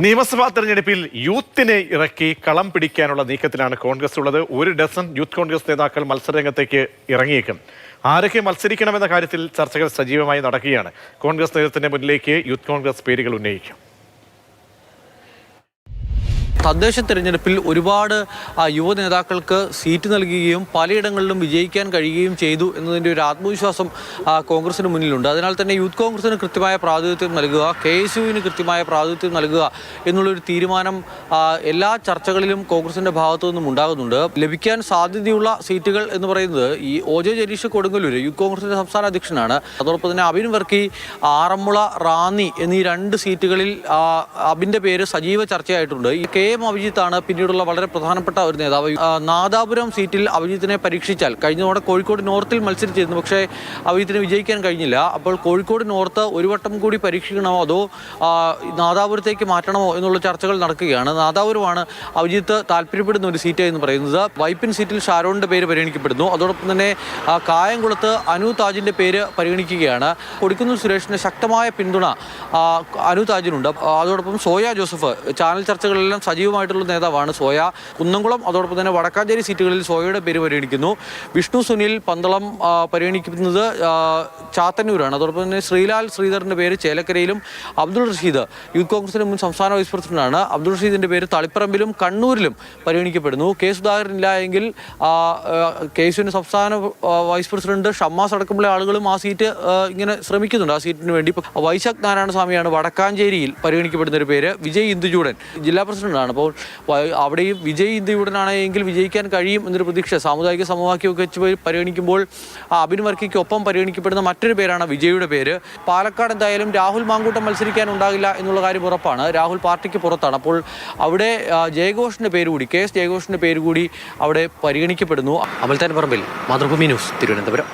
നിയമസഭാ തെരഞ്ഞെടുപ്പിൽ യൂത്തിനെ ഇറക്കി കളം പിടിക്കാനുള്ള നീക്കത്തിലാണ് കോൺഗ്രസ് ഉള്ളത്. 1 ഡസൻ യൂത്ത് കോൺഗ്രസ് നേതാക്കൾ മത്സരരംഗത്തേക്ക് ഇറങ്ങിയേക്കും. ആരൊക്കെ മത്സരിക്കണമെന്ന കാര്യത്തിൽ ചർച്ചകൾ സജീവമായി നടക്കുകയാണ്. കോൺഗ്രസ് നേതൃത്വത്തിന്റെ മുന്നിലേക്ക് യൂത്ത് കോൺഗ്രസ് പേരുകൾ ഉന്നയിക്കും. തദ്ദേശ തെരഞ്ഞെടുപ്പിൽ ഒരുപാട് യുവ നേതാക്കൾക്ക് സീറ്റ് നൽകുകയും പലയിടങ്ങളിലും വിജയിക്കാൻ കഴിയുകയും ചെയ്തു എന്നതിൻ്റെ ഒരു ആത്മവിശ്വാസം കോൺഗ്രസിന് മുന്നിലുണ്ട്. അതിനാൽ തന്നെ യൂത്ത് കോൺഗ്രസിന് കൃത്യമായ പ്രാതിനിധ്യം നൽകുക, KSUവിന് കൃത്യമായ പ്രാതിനിധ്യം നൽകുക എന്നുള്ളൊരു തീരുമാനം എല്ലാ ചർച്ചകളിലും കോൺഗ്രസിൻ്റെ ഭാഗത്തു നിന്നും ഉണ്ടാകുന്നുണ്ട്. ലഭിക്കാൻ സാധ്യതയുള്ള സീറ്റുകൾ എന്ന് പറയുന്നത് ഈ OJ ജനീഷ് കൊടുങ്ങല്ലൂർ യൂത്ത് കോൺഗ്രസിൻ്റെ സംസ്ഥാന അധ്യക്ഷനാണ്. അതോടൊപ്പം തന്നെ അബിൻ വർക്കി, ആറന്മുള, റാന്നി എന്നീ 2 സീറ്റുകളിൽ അബിൻ്റെ പേര് സജീവ ചർച്ചയായിട്ടുണ്ട്. ഈ KM അഭിജിത്താണ് പിന്നീടുള്ള വളരെ പ്രധാനപ്പെട്ട ഒരു നേതാവ്. നാദാപുരം സീറ്റിൽ അഭിജിത്തിനെ പരീക്ഷിച്ചാൽ കഴിഞ്ഞ തവണ കോഴിക്കോട് നോർത്തിൽ മത്സരിച്ചിരുന്നു, പക്ഷേ അഭിജിത്തിന് വിജയിക്കാൻ കഴിഞ്ഞില്ല. അപ്പോൾ കോഴിക്കോട് നോർത്ത് ഒരു വട്ടം കൂടി പരീക്ഷിക്കണമോ അതോ നാദാപുരത്തേക്ക് മാറ്റണമോ എന്നുള്ള ചർച്ചകൾ നടക്കുകയാണ്. നാദാപുരമാണ് അഭിജിത്ത് താല്പര്യപ്പെടുന്ന ഒരു സീറ്റ് എന്ന് പറയുന്നത്. വൈപ്പിൻ സീറ്റിൽ ഷാരോണിൻ്റെ പേര് പരിഗണിക്കപ്പെടുന്നു. അതോടൊപ്പം തന്നെ കായംകുളത്ത് അനു താജിൻ്റെ പേര് പരിഗണിക്കുകയാണ്. കൊടിക്കുന്നിൽ സുരേഷിന് ശക്തമായ പിന്തുണ അനു താജിനുണ്ട്. അതോടൊപ്പം സോയ ജോസഫ് ചാനൽ ചർച്ചകളെല്ലാം സജീവമായിട്ടുള്ള നേതാവാണ് സോയ. കുന്നംകുളം അതോടൊപ്പം തന്നെ വടക്കാഞ്ചേരി സീറ്റുകളിൽ സോയയുടെ പേര് പരിഗണിക്കുന്നു. വിഷ്ണു സുനിൽ പന്തളം പരിഗണിക്കുന്നത് ചാത്തന്നൂരാണ്. അതോടൊപ്പം തന്നെ ശ്രീലാൽ ശ്രീധറിൻ്റെ പേര് ചേലക്കരയിലും. അബ്ദുൾ റഷീദ് യൂത്ത് കോൺഗ്രസിൻ്റെ മുൻ സംസ്ഥാന വൈസ് പ്രസിഡന്റാണ്. അബ്ദുൾ റഷീദിൻ്റെ പേര് തളിപ്പറമ്പിലും കണ്ണൂരിലും പരിഗണിക്കപ്പെടുന്നു. K സുധാകരൻ ഇല്ല എങ്കിൽ KSUവിൻ്റെ സംസ്ഥാന വൈസ് പ്രസിഡന്റ് ഷമ്മാസ് അടക്കമുള്ള ആളുകളും ആ സീറ്റ് ഇങ്ങനെ ശ്രമിക്കുന്നുണ്ട്. ആ സീറ്റിന് വേണ്ടി വൈശാഖ് നാരായണസ്വാമിയാണ് വടക്കാഞ്ചേരിയിൽ പരിഗണിക്കപ്പെടുന്ന ഒരു പേര്. വിജയ് ഇന്ദുചൂടൻ ജില്ലാ പ്രസിഡന്റാണ്. അപ്പോൾ അവിടെയും വിജയ് ഇന്ത്യയുടനാണെങ്കിൽ വിജയിക്കാൻ കഴിയും എന്നൊരു പ്രതീക്ഷ സാമുദായിക സമവാക്യമൊക്കെ വെച്ച് പരിഗണിക്കുമ്പോൾ അബിൻ വർക്കിക്കൊപ്പം പരിഗണിക്കപ്പെടുന്ന മറ്റൊരു പേരാണ് വിജയുടെ പേര്. പാലക്കാട് എന്തായാലും രാഹുൽ മാങ്കൂട്ടം മത്സരിക്കാൻ ഉണ്ടാകില്ല എന്നുള്ള കാര്യം ഉറപ്പാണ്. രാഹുൽ പാർട്ടിക്ക് പുറത്താണ്. അപ്പോൾ അവിടെ ജയഘോഷിൻ്റെ പേര് കൂടി KS ജയഘോഷിൻ്റെ പേര് കൂടി അവിടെ പരിഗണിക്കപ്പെടുന്നു. അമൽത്താൻ പറമ്പിൽ, മാതൃഭൂമി ന്യൂസ്, തിരുവനന്തപുരം.